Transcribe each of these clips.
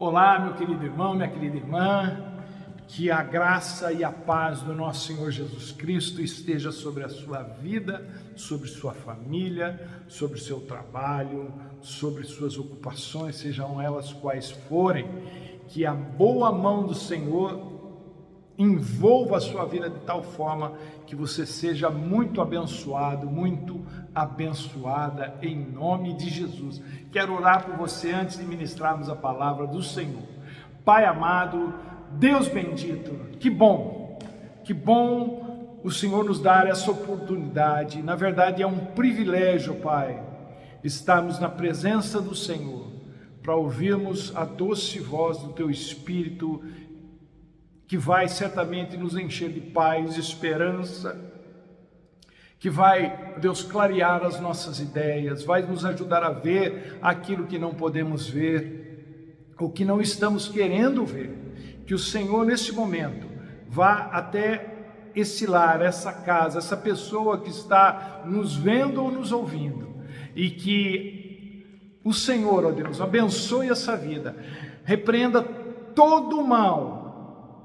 Olá, meu querido irmão, minha querida irmã, que a graça e a paz do nosso Senhor Jesus Cristo esteja sobre a sua vida, sobre sua família, sobre seu trabalho, sobre suas ocupações, sejam elas quais forem, que a boa mão do Senhor envolva a sua vida de tal forma que você seja muito abençoado, muito abençoada em nome de Jesus. Quero orar por você antes de ministrarmos a palavra do Senhor. Pai amado, Deus bendito, que bom o Senhor nos dar essa oportunidade. Na verdade é um privilégio, Pai, estarmos na presença do Senhor para ouvirmos a doce voz do Teu Espírito, que vai certamente nos encher de paz, esperança, que vai, Deus, clarear as nossas ideias, vai nos ajudar a ver aquilo que não podemos ver, ou que não estamos querendo ver. Que o Senhor, nesse momento, vá até esse lar, essa casa, essa pessoa que está nos vendo ou nos ouvindo, e que o Senhor, ó Deus, abençoe essa vida, repreenda todo o mal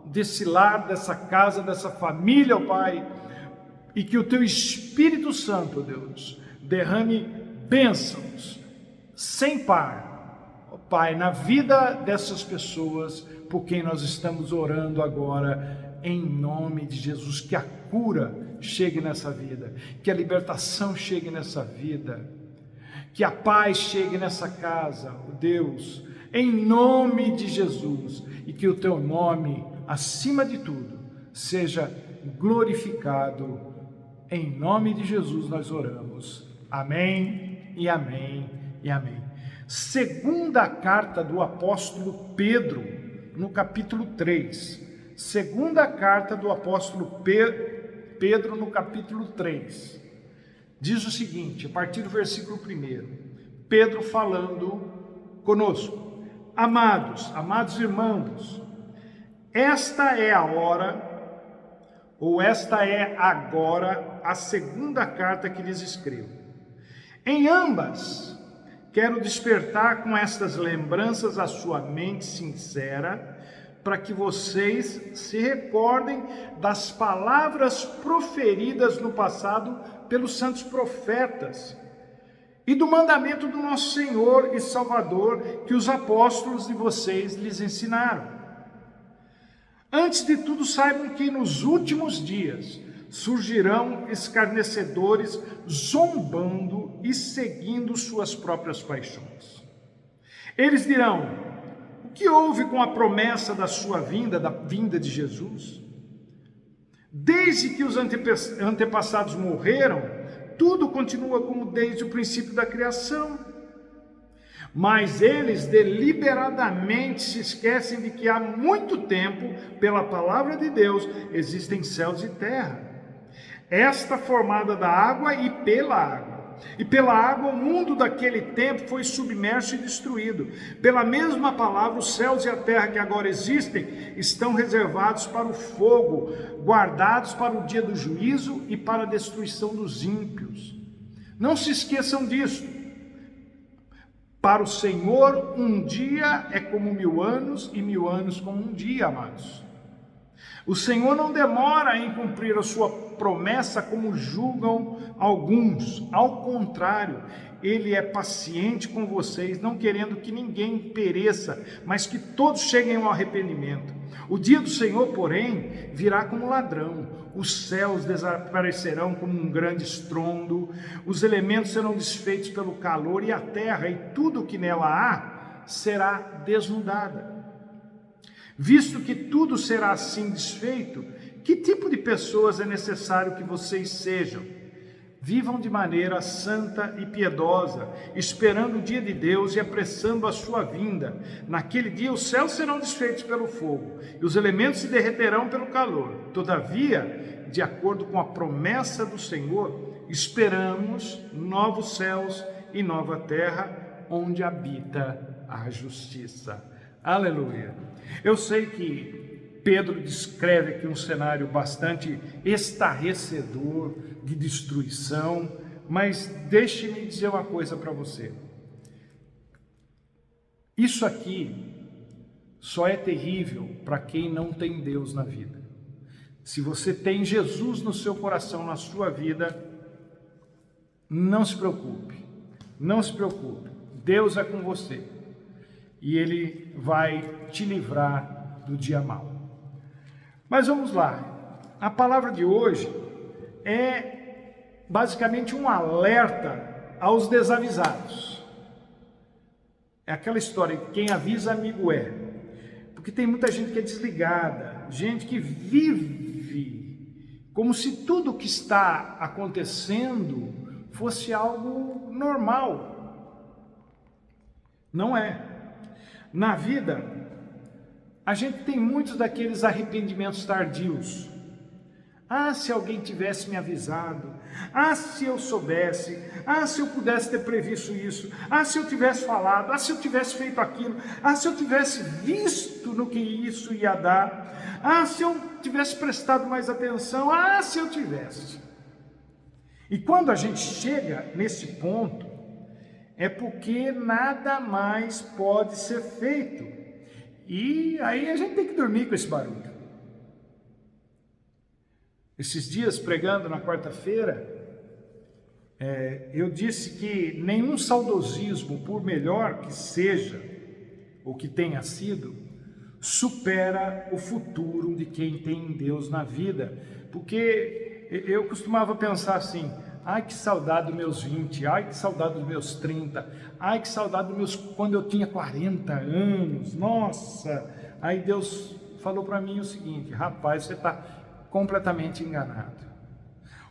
desse lar, dessa casa, dessa família, ó Pai, e que o Teu Espírito Santo, ó Deus, derrame bênçãos sem par, ó Pai, na vida dessas pessoas por quem nós estamos orando agora, em nome de Jesus. Que a cura chegue nessa vida, que a libertação chegue nessa vida, que a paz chegue nessa casa, ó Deus, em nome de Jesus, e que o Teu nome, acima de tudo, seja glorificado. Em nome de Jesus nós oramos. Amém e amém e amém. Segunda carta do apóstolo Pedro, no capítulo 3. Segunda carta do apóstolo Pedro, no capítulo 3. Diz o seguinte, a partir do versículo 1. Pedro falando conosco. Amados irmãos, esta é a hora, ou esta é agora a segunda carta que lhes escrevo. Em ambas, quero despertar com estas lembranças a sua mente sincera, para que vocês se recordem das palavras proferidas no passado pelos santos profetas, e do mandamento do nosso Senhor e Salvador que os apóstolos de vocês lhes ensinaram. Antes de tudo, saibam que nos últimos dias surgirão escarnecedores, zombando e seguindo suas próprias paixões. Eles dirão: o que houve com a promessa da sua vinda, da vinda de Jesus? Desde que os antepassados morreram, tudo continua como desde o princípio da criação. Mas eles deliberadamente se esquecem de que há muito tempo, pela palavra de Deus, existem céus e terra, esta formada da água e pela água. E pela água o mundo daquele tempo foi submerso e destruído. Pela mesma palavra, os céus e a terra que agora existem estão reservados para o fogo, guardados para o dia do juízo e para a destruição dos ímpios. Não se esqueçam disto. Para o Senhor, um dia é como 1000 anos, e 1000 anos como um dia, amados. O Senhor não demora em cumprir a sua promessa, como julgam alguns. Ao contrário, Ele é paciente com vocês, não querendo que ninguém pereça, mas que todos cheguem ao arrependimento. O dia do Senhor, porém, virá como ladrão. Os céus desaparecerão como um grande estrondo, os elementos serão desfeitos pelo calor, e a terra e tudo o que nela há será desnudada. Visto que tudo será assim desfeito, que tipo de pessoas é necessário que vocês sejam? Vivam de maneira santa e piedosa, esperando o dia de Deus e apressando a sua vinda. Naquele dia os céus serão desfeitos pelo fogo, e os elementos se derreterão pelo calor. Todavia, de acordo com a promessa do Senhor, esperamos novos céus e nova terra, onde habita a justiça. Aleluia! Eu sei que Pedro descreve aqui um cenário bastante estarrecedor, de destruição, mas deixe-me dizer uma coisa para você. Isso aqui só é terrível para quem não tem Deus na vida. Se você tem Jesus no seu coração, na sua vida, não se preocupe, não se preocupe. Deus é com você e Ele vai te livrar do dia mau. Mas vamos lá, a palavra de hoje é basicamente um alerta aos desavisados. É aquela história, quem avisa amigo é. Porque tem muita gente que é desligada, gente que vive como se tudo o que está acontecendo fosse algo normal. Não é. Na vida, a gente tem muitos daqueles arrependimentos tardios. Ah, se alguém tivesse me avisado. Ah, se eu soubesse. Ah, se eu pudesse ter previsto isso. Ah, se eu tivesse falado. Ah, se eu tivesse feito aquilo. Ah, se eu tivesse visto no que isso ia dar. Ah, se eu tivesse prestado mais atenção. Ah, se eu tivesse. E quando a gente chega nesse ponto, é porque nada mais pode ser feito. E aí a gente tem que dormir com esse barulho. Esses dias, pregando na quarta-feira, eu disse que nenhum saudosismo, por melhor que seja, ou que tenha sido, supera o futuro de quem tem Deus na vida. Porque eu costumava pensar assim, ai que saudade dos meus 20, ai que saudade dos meus 30, ai que saudade dos meus quando eu tinha 40 anos, nossa. Aí Deus falou para mim o seguinte, rapaz, você está completamente enganado.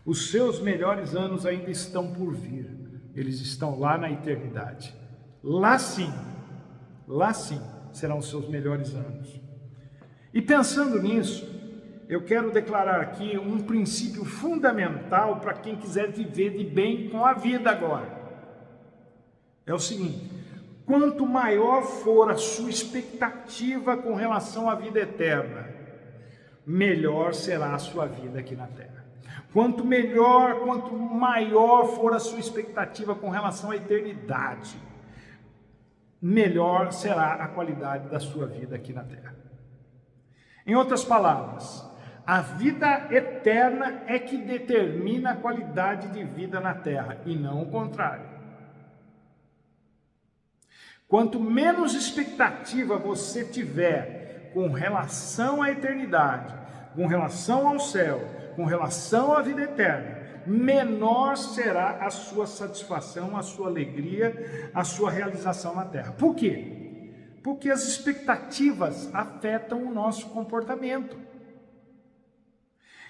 Os seus melhores anos ainda estão por vir. Eles estão lá na eternidade. Lá sim serão os seus melhores anos. E pensando nisso, eu quero declarar aqui um princípio fundamental para quem quiser viver de bem com a vida agora. É o seguinte: quanto maior for a sua expectativa com relação à vida eterna, melhor será a sua vida aqui na terra. Quanto maior for a sua expectativa com relação à eternidade, melhor será a qualidade da sua vida aqui na terra. Em outras palavras, a vida eterna é que determina a qualidade de vida na terra e não o contrário. Quanto menos expectativa você tiver com relação à eternidade, com relação ao céu, com relação à vida eterna, menor será a sua satisfação, a sua alegria, a sua realização na terra. Por quê? Porque as expectativas afetam o nosso comportamento.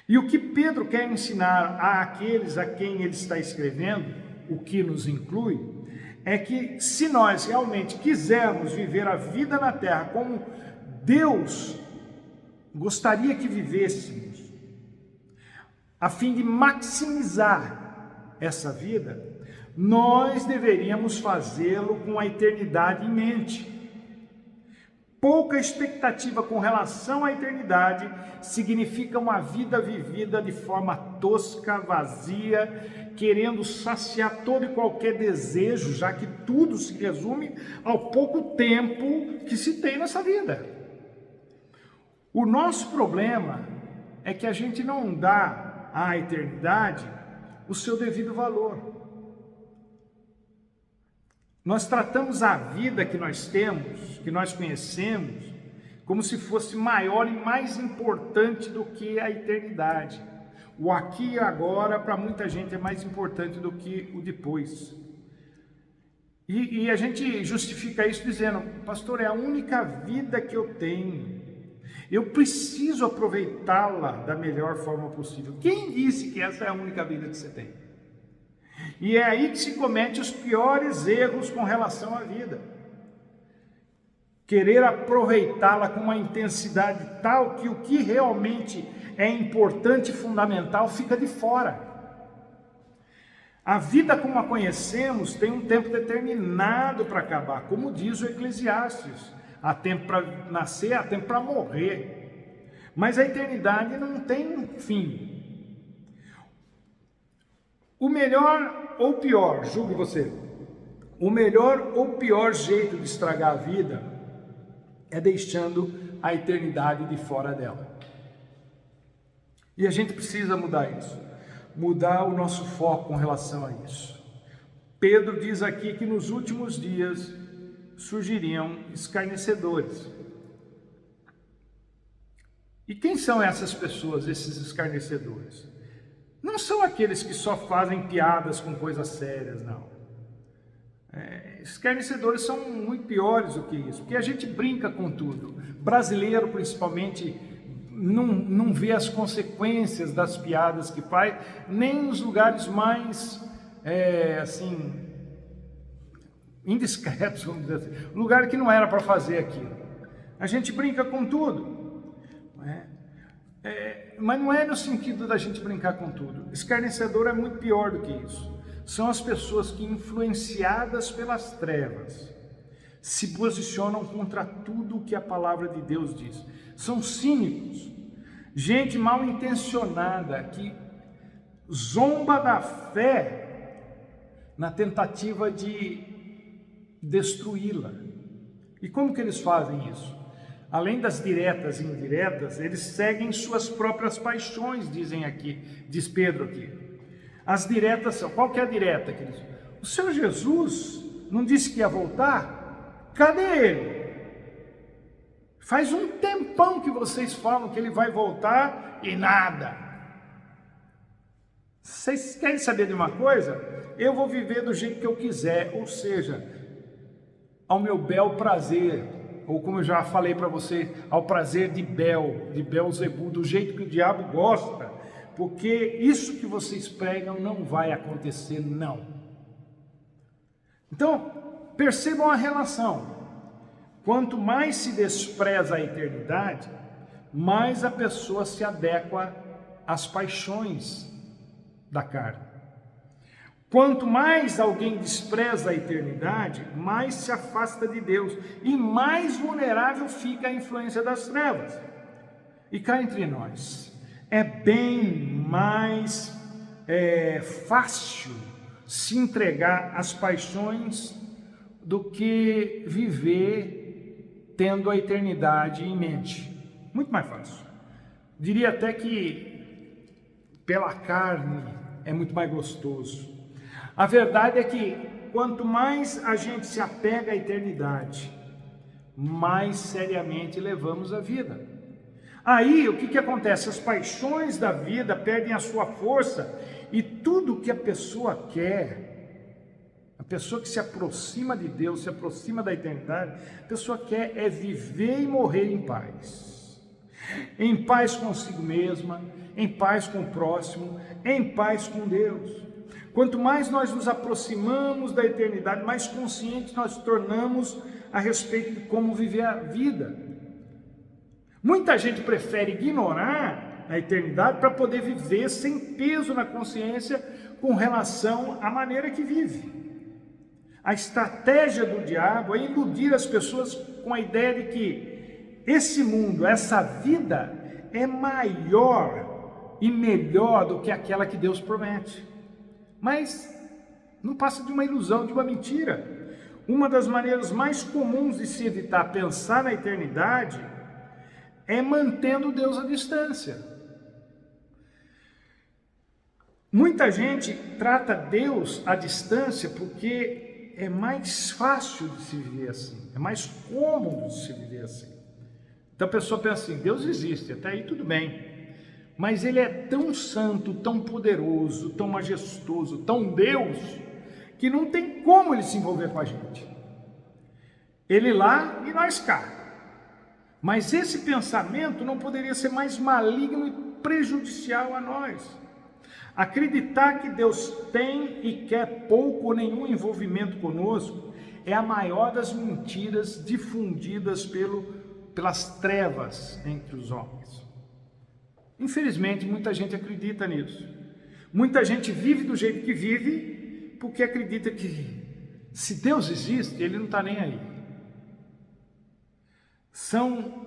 E o que Pedro quer ensinar àqueles a quem ele está escrevendo, o que nos inclui, é que se nós realmente quisermos viver a vida na terra como Deus gostaria que vivêssemos, a fim de maximizar essa vida, nós deveríamos fazê-lo com a eternidade em mente. Pouca expectativa com relação à eternidade significa uma vida vivida de forma tosca, vazia, querendo saciar todo e qualquer desejo, já que tudo se resume ao pouco tempo que se tem nessa vida. O nosso problema é que a gente não dá à eternidade o seu devido valor. Nós tratamos a vida que nós temos, que nós conhecemos, como se fosse maior e mais importante do que a eternidade. O aqui e agora, para muita gente, é mais importante do que o depois. E a gente justifica isso dizendo, pastor, é a única vida que eu tenho. Eu preciso aproveitá-la da melhor forma possível. Quem disse que essa é a única vida que você tem? E é aí que se comete os piores erros com relação à vida. Querer aproveitá-la com uma intensidade tal que o que realmente é importante e fundamental fica de fora. A vida como a conhecemos tem um tempo determinado para acabar, como diz o Eclesiastes. Há tempo para nascer, há tempo para morrer. Mas a eternidade não tem fim. O melhor ou pior, julgue você, o melhor ou pior jeito de estragar a vida é deixando a eternidade de fora dela. E a gente precisa mudar isso, mudar o nosso foco com relação a isso. Pedro diz aqui que nos últimos dias surgiriam escarnecedores. E quem são essas pessoas, esses escarnecedores? Não são aqueles que só fazem piadas com coisas sérias, não. Escarnecedores são muito piores do que isso, porque a gente brinca com tudo. Brasileiro, principalmente, não vê as consequências das piadas que faz, nem nos lugares mais, indiscretos, vamos dizer assim, lugar que não era para fazer aquilo. A gente brinca com tudo, mas não é no sentido da gente brincar com tudo. Escarnecedor é muito pior do que isso. São as pessoas que, influenciadas pelas trevas, se posicionam contra tudo o que a palavra de Deus diz. São cínicos, gente mal intencionada que zomba da fé na tentativa de destruí-la. E como que eles fazem isso? Além das diretas e indiretas, eles seguem suas próprias paixões, diz Pedro aqui. As diretas são, qual que é a direta, queridos? O Senhor Jesus não disse que ia voltar? Cadê ele? Faz um tempão que vocês falam que ele vai voltar e nada. Vocês querem saber de uma coisa? Eu vou viver do jeito que eu quiser, ou seja, ao meu bel prazer, ou como eu já falei para vocês, ao prazer de Belzebu, do jeito que o diabo gosta, porque isso que vocês pregam não vai acontecer, não. Então, percebam a relação. Quanto mais se despreza a eternidade, mais a pessoa se adequa às paixões da carne. Quanto mais alguém despreza a eternidade, mais se afasta de Deus e mais vulnerável fica à influência das trevas. E cá entre nós, é bem mais fácil se entregar às paixões do que viver tendo a eternidade em mente. Muito mais fácil. Diria até que pela carne é muito mais gostoso. A verdade é que quanto mais a gente se apega à eternidade, mais seriamente levamos a vida. Aí o que acontece? As paixões da vida perdem a sua força e tudo que a pessoa quer, a pessoa que se aproxima de Deus, se aproxima da eternidade, a pessoa quer é viver e morrer em paz consigo mesma, em paz com o próximo, em paz com Deus. Quanto mais nós nos aproximamos da eternidade, mais conscientes nós tornamos a respeito de como viver a vida. Muita gente prefere ignorar a eternidade para poder viver sem peso na consciência com relação à maneira que vive. A estratégia do diabo é iludir as pessoas com a ideia de que esse mundo, essa vida é maior e melhor do que aquela que Deus promete. Mas não passa de uma ilusão, de uma mentira. Uma das maneiras mais comuns de se evitar pensar na eternidade é mantendo Deus à distância. Muita gente trata Deus à distância porque é mais fácil de se viver assim, é mais cômodo de se viver assim. Então a pessoa pensa assim, Deus existe, até aí tudo bem. Mas ele é tão santo, tão poderoso, tão majestoso, tão Deus, que não tem como ele se envolver com a gente. Ele lá e nós cá. Mas esse pensamento não poderia ser mais maligno e prejudicial a nós. Acreditar que Deus tem e quer pouco ou nenhum envolvimento conosco é a maior das mentiras difundidas pelas trevas entre os homens. Infelizmente, muita gente acredita nisso. Muita gente vive do jeito que vive porque acredita que se Deus existe, Ele não está nem aí. São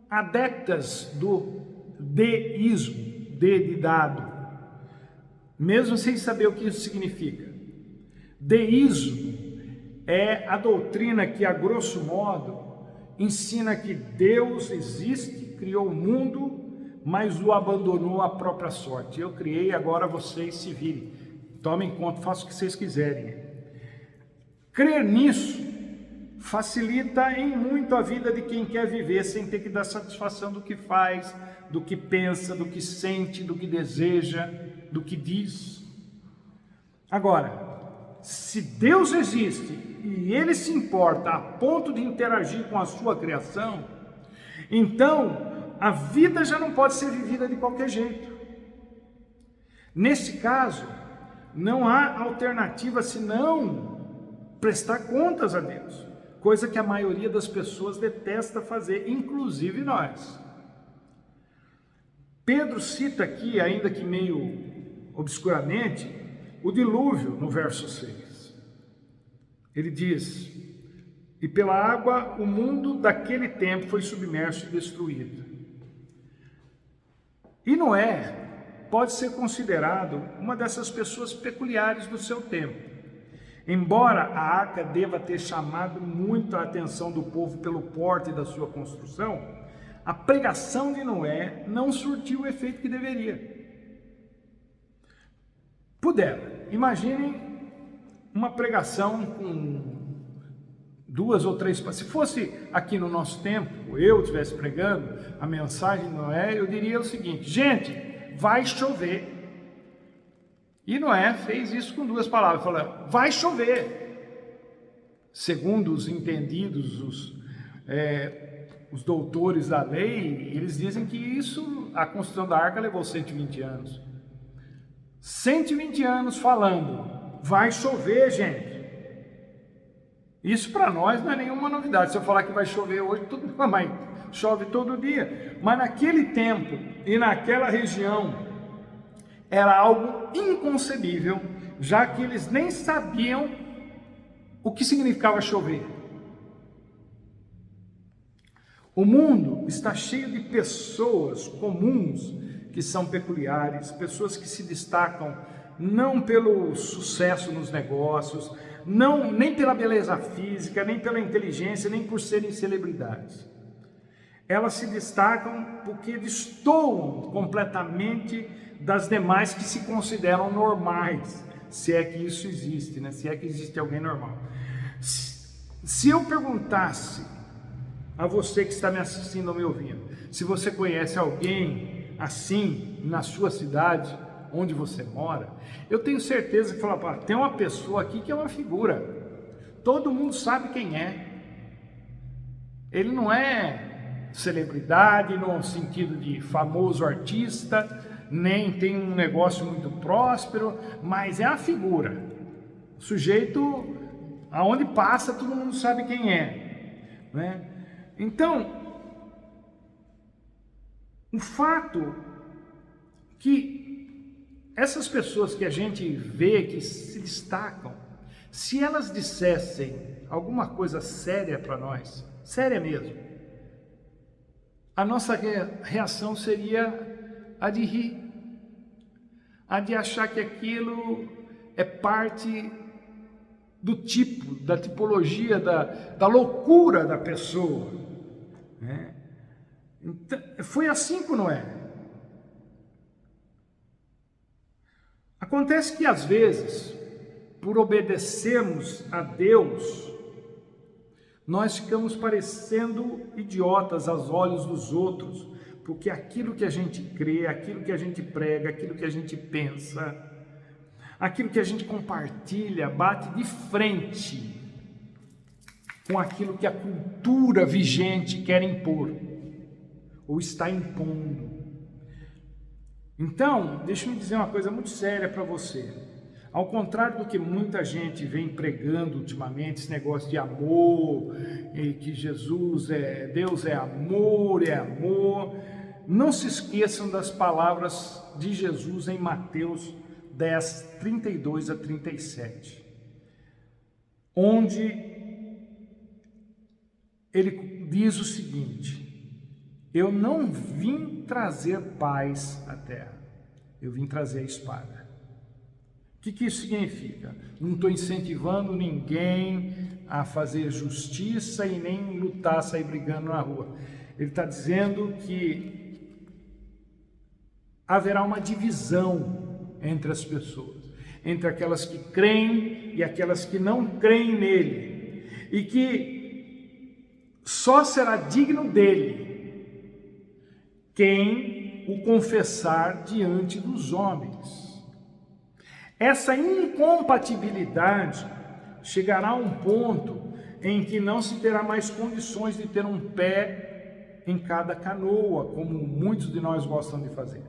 adeptas do deísmo, de dado, mesmo sem saber o que isso significa. Deísmo é a doutrina que, a grosso modo, ensina que Deus existe, criou o mundo, mas o abandonou à própria sorte. Eu criei, agora vocês se virem. Tomem conta, façam o que vocês quiserem. Crer nisso facilita em muito a vida de quem quer viver sem ter que dar satisfação do que faz, do que pensa, do que sente, do que deseja, do que diz. Agora, se Deus existe e Ele se importa a ponto de interagir com a sua criação, então a vida já não pode ser vivida de qualquer jeito. Nesse caso, não há alternativa senão prestar contas a Deus, coisa que a maioria das pessoas detesta fazer, inclusive nós. Pedro cita aqui, ainda que meio obscuramente, o dilúvio no verso 6. Ele diz: e pela água o mundo daquele tempo foi submerso e destruído. E Noé pode ser considerado uma dessas pessoas peculiares do seu tempo. Embora a arca deva ter chamado muito a atenção do povo pelo porte da sua construção, a pregação de Noé não surtiu o efeito que deveria. Imaginem uma pregação com 2 ou 3... Se fosse aqui no nosso tempo, eu estivesse pregando a mensagem de Noé, eu diria o seguinte: gente, vai chover. E Noé fez isso com 2 palavras, falando: vai chover. Segundo os entendidos, os doutores da lei, eles dizem que a construção da arca levou 120 anos. 120 anos falando: vai chover, gente. Isso para nós não é nenhuma novidade. Se eu falar que vai chover hoje, mas chove todo dia. Mas naquele tempo e naquela região era algo inconcebível, já que eles nem sabiam o que significava chover. O mundo está cheio de pessoas comuns que são peculiares, pessoas que se destacam não pelo sucesso nos negócios, nem pela beleza física, nem pela inteligência, nem por serem celebridades. Elas se destacam porque destoam completamente das demais que se consideram normais, se é que isso existe, né? Se é que existe alguém normal. Se eu perguntasse a você que está me assistindo ou me ouvindo, se você conhece alguém assim na sua cidade, onde você mora, eu tenho certeza que fala: tem uma pessoa aqui que é uma figura, todo mundo sabe quem é. Ele não é celebridade no sentido de famoso artista, nem tem um negócio muito próspero, mas é a figura. O sujeito, aonde passa, todo mundo sabe quem é, né? Então, o fato que essas pessoas que a gente vê que se destacam, se elas dissessem alguma coisa séria para nós, séria mesmo, a nossa reação seria a de rir, a de achar que aquilo é parte do tipo, da tipologia, da loucura da pessoa, né? Então, foi assim com Noé. Acontece que às vezes, por obedecermos a Deus, nós ficamos parecendo idiotas aos olhos dos outros, porque aquilo que a gente crê, aquilo que a gente prega, aquilo que a gente pensa, aquilo que a gente compartilha, bate de frente com aquilo que a cultura vigente quer impor, ou está impondo. Então, deixa eu dizer uma coisa muito séria para você. Ao contrário do que muita gente vem pregando ultimamente, esse negócio de amor, e que Deus é amor, não se esqueçam das palavras de Jesus em Mateus 10, 32 a 37, onde ele diz o seguinte: eu não vim trazer paz à terra, eu vim trazer a espada. O que isso significa? Não estou incentivando ninguém a fazer justiça e nem lutar, sair brigando na rua. Ele está dizendo que haverá uma divisão entre as pessoas, entre aquelas que creem e aquelas que não creem nele, e que só será digno dele quem o confessar diante dos homens. Essa incompatibilidade chegará a um ponto em que não se terá mais condições de ter um pé em cada canoa, como muitos de nós gostam de fazer.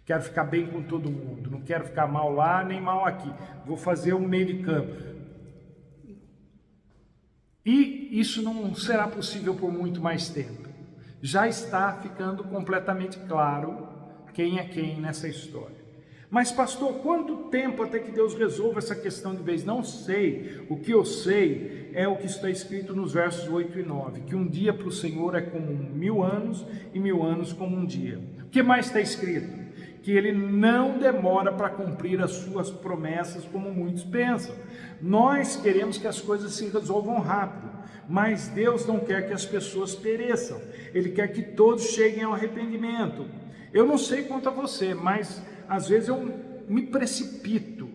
Quero ficar bem com todo mundo, não quero ficar mal lá nem mal aqui, vou fazer um meio de campo. E isso não será possível por muito mais tempo. Já está ficando completamente claro quem é quem nessa história. Mas pastor, quanto tempo até que Deus resolva essa questão de vez? Não sei. O que eu sei é o que está escrito nos versos 8 e 9, que um dia para o Senhor é como 1000 anos e 1000 anos como um dia. O que mais está escrito? Que ele não demora para cumprir as suas promessas como muitos pensam. Nós queremos que as coisas se resolvam rápido, mas Deus não quer que as pessoas pereçam. Ele quer que todos cheguem ao arrependimento. Eu não sei quanto a você, mas às vezes eu me precipito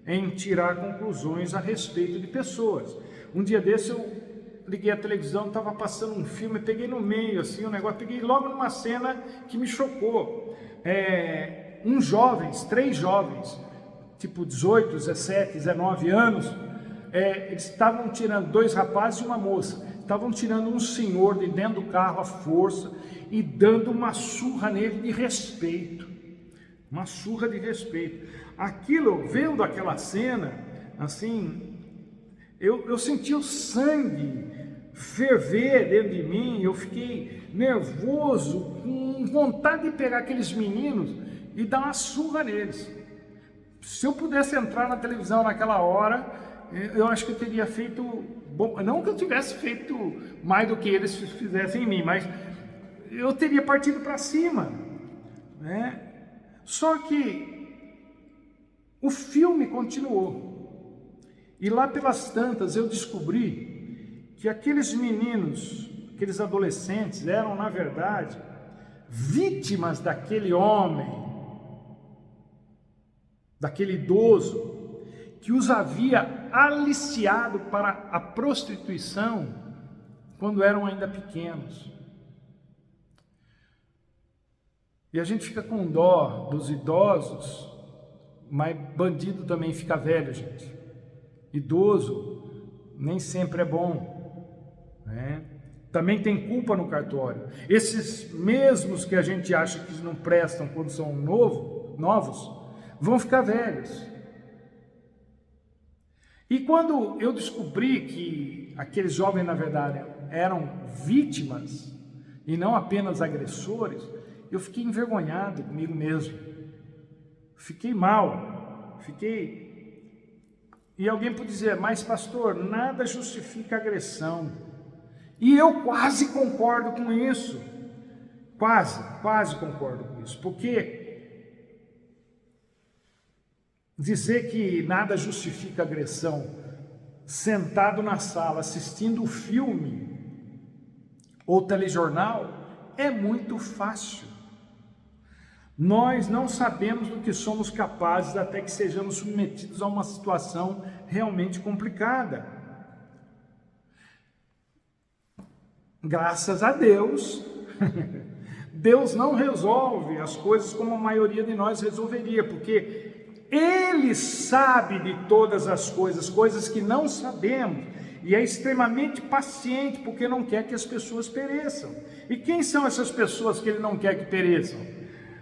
em tirar conclusões a respeito de pessoas. Um dia desse eu liguei a televisão, estava passando um filme, peguei no meio assim o negócio, peguei logo numa cena que me chocou. Três jovens, tipo 18, 17, 19 anos, eles estavam tirando, 2 rapazes e uma moça, estavam tirando um senhor de dentro do carro à força e dando uma surra nele de respeito. Uma surra de respeito. Aquilo, vendo aquela cena, assim, eu senti o sangue ferver dentro de mim, eu fiquei nervoso, com vontade de pegar aqueles meninos e dar uma surra neles. Se eu pudesse entrar na televisão naquela hora, eu acho que eu teria feito, bom, não que eu tivesse feito mais do que eles fizessem em mim, mas eu teria partido para cima, né? Só que o filme continuou, e lá pelas tantas eu descobri que aqueles meninos, aqueles adolescentes eram na verdade vítimas daquele homem, daquele idoso que os havia aliciado para a prostituição quando eram ainda pequenos. E a gente fica com dó dos idosos, mas bandido também fica velho, gente. Idoso nem sempre é bom, né? Também tem culpa no cartório. Esses mesmos que a gente acha que não prestam quando são novos, vão ficar velhos. E quando eu descobri que aqueles jovens, na verdade, eram vítimas e não apenas agressores, eu fiquei envergonhado comigo mesmo, fiquei mal, E alguém pode dizer, mas pastor, nada justifica agressão. E eu quase concordo com isso, quase concordo com isso, porque dizer que nada justifica agressão, sentado na sala assistindo o filme ou telejornal, é muito fácil. Nós não sabemos do que somos capazes até que sejamos submetidos a uma situação realmente complicada. Graças a Deus, Deus não resolve as coisas como a maioria de nós resolveria, porque Ele sabe de todas as coisas que não sabemos, e é extremamente paciente, porque não quer que as pessoas pereçam. E quem são essas pessoas que Ele não quer que pereçam?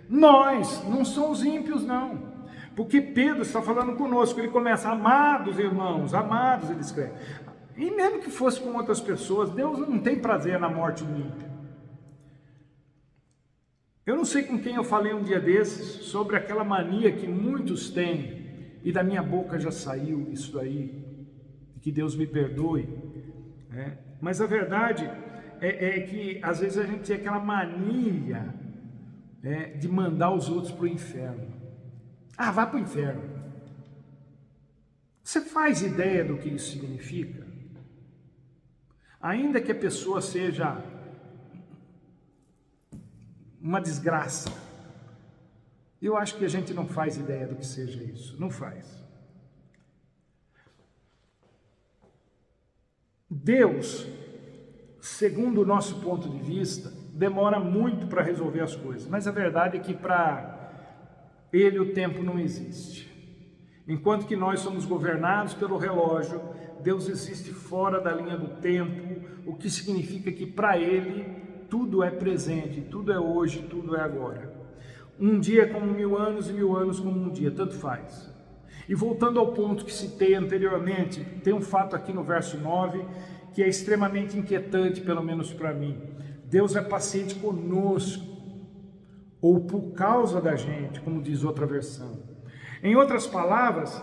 Nós, não são os ímpios não, porque Pedro está falando conosco, ele começa, amados irmãos, amados, ele escreve, e mesmo que fosse com outras pessoas, Deus não tem prazer na morte do ímpio. Eu não sei com quem eu falei um dia desses, sobre aquela mania que muitos têm, e da minha boca já saiu isso aí, que Deus me perdoe, né? Mas a verdade é que às vezes a gente tem aquela mania de mandar os outros para o inferno. Vá para o inferno. Você faz ideia do que isso significa? Ainda que a pessoa seja uma desgraça, eu acho que a gente não faz ideia do que seja isso, não faz. Deus, segundo o nosso ponto de vista, demora muito para resolver as coisas, mas a verdade é que para Ele o tempo não existe. Enquanto que nós somos governados pelo relógio, Deus existe fora da linha do tempo, o que significa que para Ele tudo é presente, tudo é hoje, tudo é agora. Um dia é como 1000 anos e 1000 anos como um dia, tanto faz. E voltando ao ponto que citei anteriormente, tem um fato aqui no verso 9 que é extremamente inquietante, pelo menos para mim. Deus é paciente conosco, ou por causa da gente, como diz outra versão. Em outras palavras,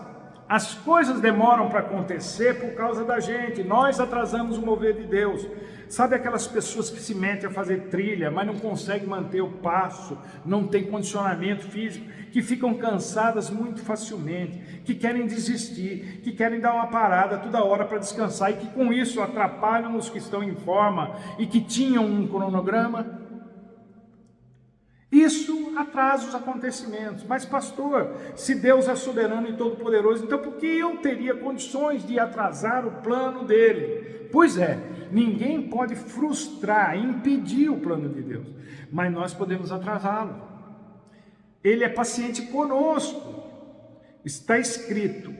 as coisas demoram para acontecer por causa da gente, nós atrasamos o mover de Deus. Sabe aquelas pessoas que se metem a fazer trilha, mas não conseguem manter o passo, não tem condicionamento físico, que ficam cansadas muito facilmente, que querem desistir, que querem dar uma parada toda hora para descansar e que com isso atrapalham os que estão em forma e que tinham um cronograma? Isso atrasa os acontecimentos. Mas pastor, se Deus é soberano e todo-poderoso, então por que eu teria condições de atrasar o plano dele? Pois é, ninguém pode frustrar, impedir o plano de Deus, mas nós podemos atrasá-lo. Ele é paciente conosco, está escrito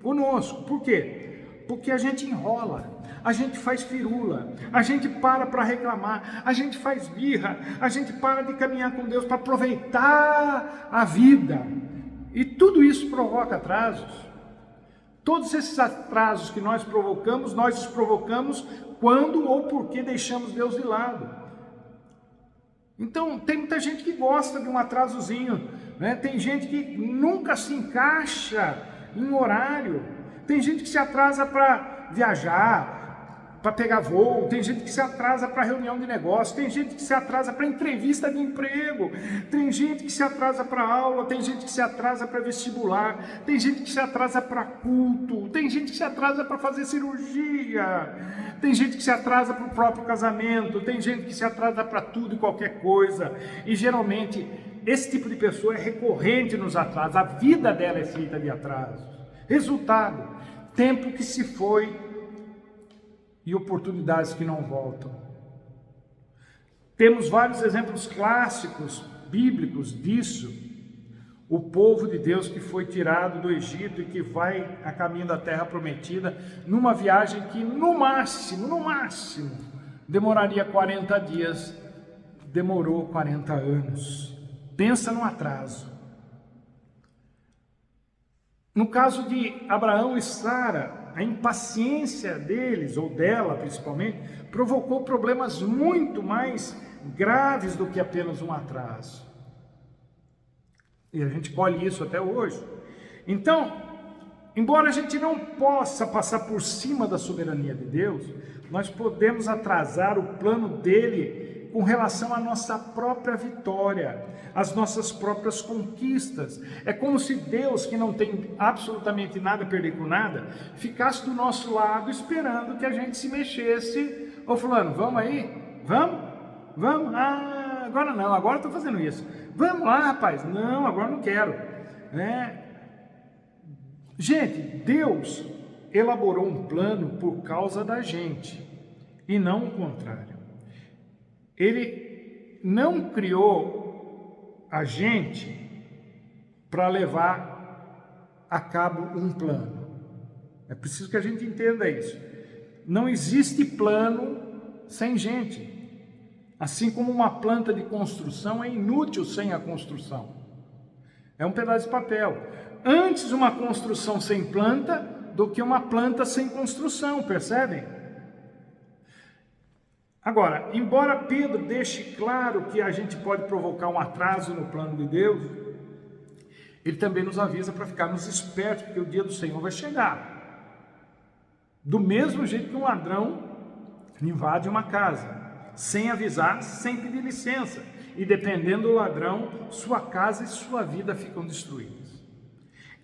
conosco. Por quê? Porque a gente enrola, a gente faz firula, a gente para reclamar, a gente faz birra, a gente para de caminhar com Deus para aproveitar a vida. E tudo isso provoca atrasos. Todos esses atrasos que nós os provocamos quando ou porque deixamos Deus de lado. Então, tem muita gente que gosta de um atrasozinho, né? Tem gente que nunca se encaixa em horário, tem gente que se atrasa para viajar, para pegar voo, tem gente que se atrasa para reunião de negócio, tem gente que se atrasa para entrevista de emprego, tem gente que se atrasa para aula, tem gente que se atrasa para vestibular, tem gente que se atrasa para culto, tem gente que se atrasa para fazer cirurgia, tem gente que se atrasa para o próprio casamento, tem gente que se atrasa para tudo e qualquer coisa, e geralmente esse tipo de pessoa é recorrente nos atrasos, a vida dela é feita de atrasos. Resultado, tempo que se foi e oportunidades que não voltam. Temos vários exemplos clássicos, bíblicos disso. O povo de Deus que foi tirado do Egito e que vai a caminho da terra prometida, numa viagem que no máximo, demoraria 40 dias, demorou 40 anos. Pensa no atraso. No caso de Abraão e Sara, a impaciência deles, ou dela principalmente, provocou problemas muito mais graves do que apenas um atraso. E a gente colhe isso até hoje. Então, embora a gente não possa passar por cima da soberania de Deus, nós podemos atrasar o plano dele com relação à nossa própria vitória, às nossas próprias conquistas. É como se Deus, que não tem absolutamente nada a perder com nada, ficasse do nosso lado esperando que a gente se mexesse. Ô fulano, vamos aí? Vamos? Ah, agora não, agora eu estou fazendo isso. Vamos lá, rapaz. Não, agora não quero. Gente, Deus elaborou um plano por causa da gente, e não o contrário. Ele não criou a gente para levar a cabo um plano. É preciso que a gente entenda isso. Não existe plano sem gente. Assim como uma planta de construção é inútil sem a construção. É um pedaço de papel. Antes uma construção sem planta do que uma planta sem construção, percebem? Agora, embora Pedro deixe claro que a gente pode provocar um atraso no plano de Deus, ele também nos avisa para ficarmos espertos, porque o dia do Senhor vai chegar. Do mesmo jeito que um ladrão invade uma casa, sem avisar, sem pedir licença, e dependendo do ladrão, sua casa e sua vida ficam destruídas.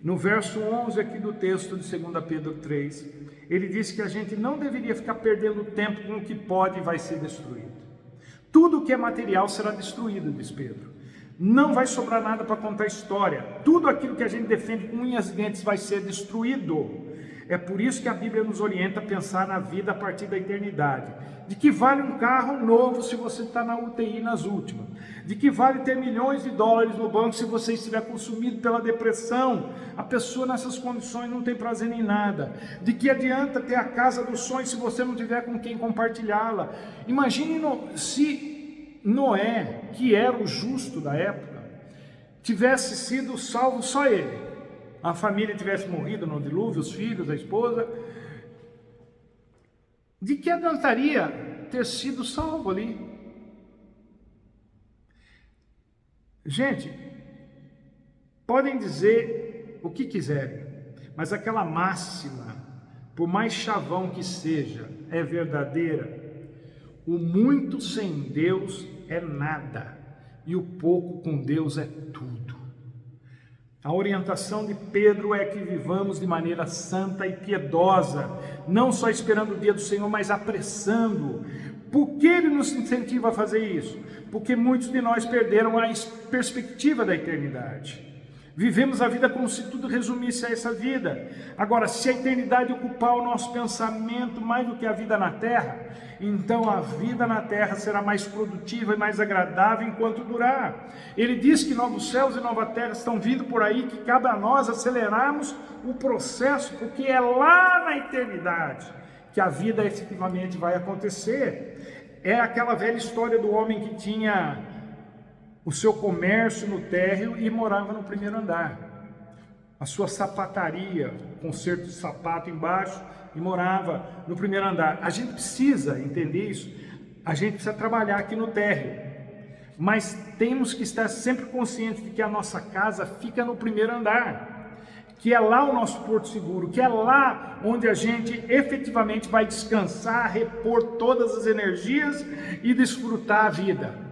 No verso 11 aqui do texto de 2 Pedro 3, ele diz que a gente não deveria ficar perdendo tempo com o que pode e vai ser destruído. Tudo que é material será destruído, diz Pedro. Não vai sobrar nada para contar história. Tudo aquilo que a gente defende com unhas e dentes vai ser destruído. É por isso que a Bíblia nos orienta a pensar na vida a partir da eternidade. De que vale um carro novo se você está na UTI nas últimas? De que vale ter milhões de dólares no banco se você estiver consumido pela depressão? A pessoa nessas condições não tem prazer em nada. De que adianta ter a casa dos sonhos se você não tiver com quem compartilhá-la? Imagine se Noé, que era o justo da época, tivesse sido salvo só ele. A família tivesse morrido no dilúvio, os filhos, a esposa. De que adiantaria ter sido salvo ali? Gente, podem dizer o que quiserem, mas aquela máxima, por mais chavão que seja, é verdadeira. O muito sem Deus é nada, e o pouco com Deus é tudo. A orientação de Pedro é que vivamos de maneira santa e piedosa, não só esperando o dia do Senhor, mas apressando. Por que ele nos incentiva a fazer isso? Porque muitos de nós perderam a perspectiva da eternidade. Vivemos a vida como se tudo resumisse a essa vida. Agora, se a eternidade ocupar o nosso pensamento mais do que a vida na terra, então a vida na terra será mais produtiva e mais agradável enquanto durar. Ele diz que novos céus e nova terra estão vindo por aí, que cabe a nós acelerarmos o processo, porque é lá na eternidade que a vida efetivamente vai acontecer. É aquela velha história do homem que tinha o seu comércio no térreo e morava no primeiro andar. A sua sapataria, conserto de sapato embaixo, e morava no primeiro andar. A gente precisa entender isso, a gente precisa trabalhar aqui no térreo, mas temos que estar sempre conscientes de que a nossa casa fica no primeiro andar, que é lá o nosso porto seguro, que é lá onde a gente efetivamente vai descansar, repor todas as energias e desfrutar a vida.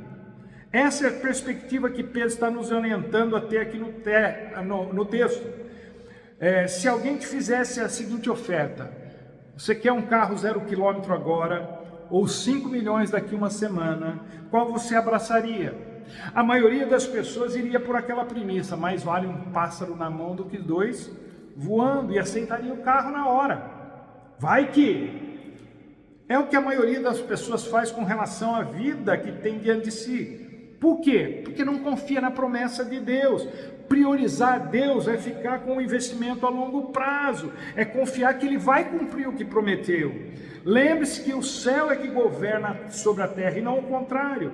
Essa é a perspectiva que Pedro está nos orientando a ter aqui no texto. Se alguém te fizesse a seguinte oferta: você quer um carro 0 km agora, ou 5 milhões daqui uma semana, qual você abraçaria? A maioria das pessoas iria por aquela premissa: mais vale um pássaro na mão do que 2 voando, e aceitaria o carro na hora. Vai que! É o que a maioria das pessoas faz com relação à vida que tem diante de si. Por quê? Porque não confia na promessa de Deus. Priorizar Deus é ficar com o investimento a longo prazo, é confiar que Ele vai cumprir o que prometeu. Lembre-se que o céu é que governa sobre a terra e não o contrário.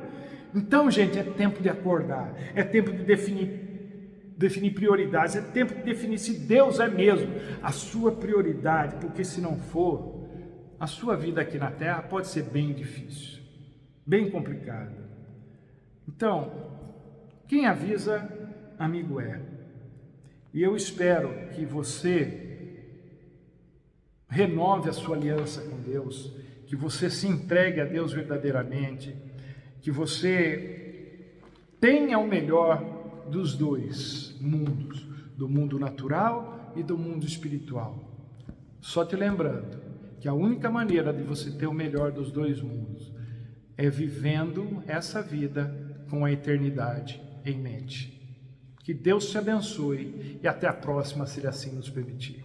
Então, gente, é tempo de acordar, é tempo de definir prioridades, é tempo de definir se Deus é mesmo a sua prioridade, porque se não for, a sua vida aqui na terra pode ser bem difícil, bem complicada. Então, quem avisa, amigo é. E eu espero que você renove a sua aliança com Deus, que você se entregue a Deus verdadeiramente, que você tenha o melhor dos dois mundos, do mundo natural e do mundo espiritual. Só te lembrando que a única maneira de você ter o melhor dos dois mundos é vivendo essa vida com a eternidade em mente. Que Deus te abençoe e até a próxima, se Ele assim nos permitir.